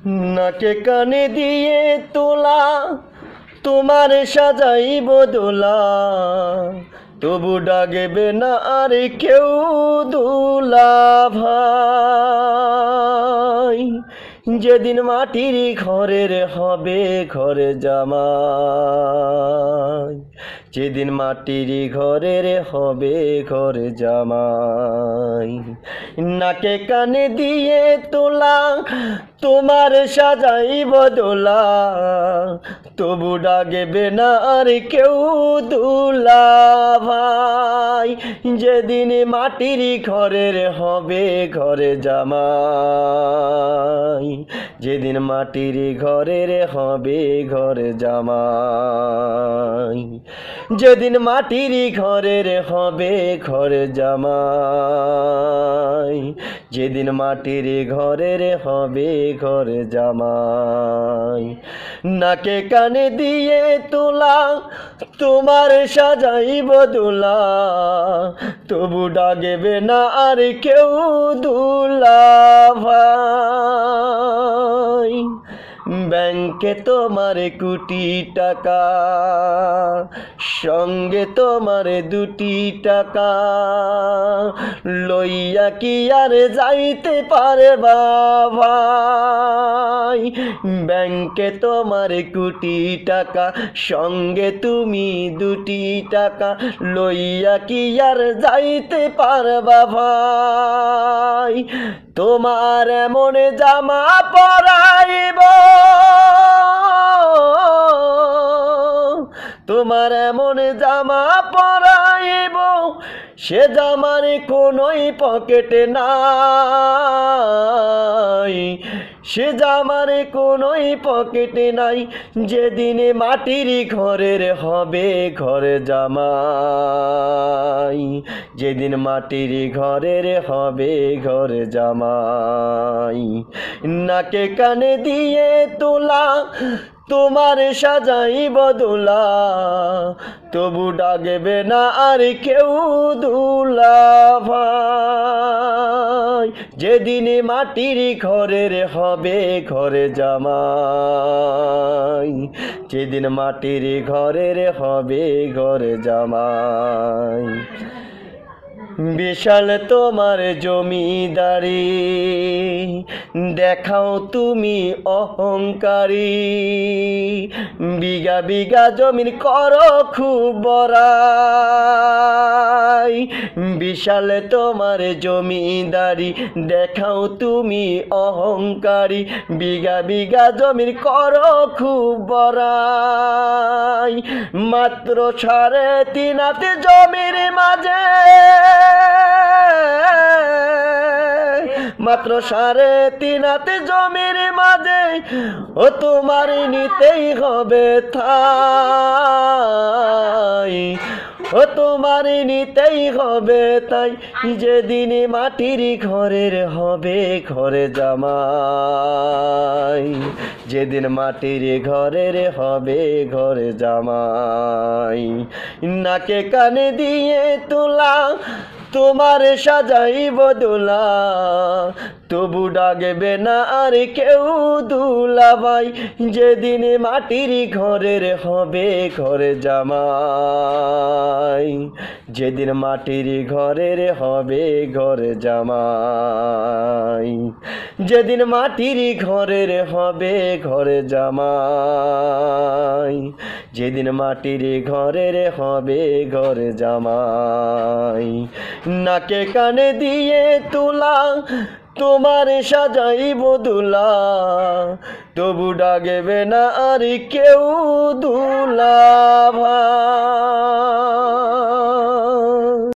নাকে কানে দিয়ে তোলা তোমার সাজাইব দোলা, তবু ডাকবে না আর কেউ দুলা ভাই। যেদিন মাটির ঘরের হবে ঘরে জামাই, যেদিন মাটির ঘরের হবে ঘরে জামাই। নাকে কানে দিয়ে তোলা তোমার সাজাইব দোলা, তবু ডাকবে না আর কেউ দুলা ভাই। যেদিন মাটির ঘরের হবে ঘরে জামাই, যেদিন মাটির ঘরের হবে ঘরে জামাই, যেদিন মাটির ঘরের হবে ঘরে জামাই, যেদিন মাটির ঘরের হবে ঘরে জামাই। নাকে কানে দিয়ে তোলা তোমার সাজাইব দোলা, তবু ডাকবে না আর কেউ দুলা ভাই। ব্যাংকে তোমার কোটি টাকা, সঙ্গে তোমার 2টি টাকা, লইয়া কি আর যাইতে পারবা ভাই। ব্যাংকে তোমার কোটি টাকা, সঙ্গে তুমি 2টি টাকা, লইয়া কি আর যাইতে পারবা ভাই। তোমার এমন জামা পরাইব, তোমার এমন জামা পরাইব, সে জামার কোনোই পকেটে নাই, সে জামার কোনোই পকেটে নাই। যেদিন মাটির ঘরের হবে ঘরে জামাই, যেদিন মাটির ঘরের হবে ঘরে জামাই। নাকে কানে দিয়ে তোলা তোমার সাজাইব দোলা, তবু ডাকবে না আর কেউ দুলা ভাই। যেদিন মাটির ঘরের হবে ঘরে জামাই, যেদিন মাটির ঘরের হবে ঘরে জামাই। বিশাল তোমার জমিদারি, দেখাও তুমি অহংকারী, বিঘা বিঘা জমির করো খুব বড়াই। বিশাল তোমার জমিদারি, দেখাও তুমি অহংকারী, বিঘা বিঘা জমির করো খুব বড়াই। মাত্র 3.5 হাতে জমির মাঝে, মাত্র 3.5 হাতে জমির মাঝে, ও তোমার নিতেই হবে ঠাই, ও তোমার নিতেই হবে তাই। যেদিন মাটির ঘরের হবে ঘরে জামাই, যেদিন মাটির ঘরের হবে ঘরে জামাই। নাকে কানে দিয়ে তোলা তোমার সাজাইব দোলা, তবু ডাকবে না আর কেউ দুলা ভাই। যেদিন মাটির ঘরের হবে ঘরে জামাই, যেদিন মাটির ঘরের হবে ঘরে জামাই, যেদিন মাটির ঘরের হবে ঘরে জামাই, যেদিন মাটির ঘরের হবে ঘরে জামাই। নাকে কানে দিয়ে তোলা তোমার সাজাইব দোলা, তবু ডাকবে না আর কেউ দুলা ভাই।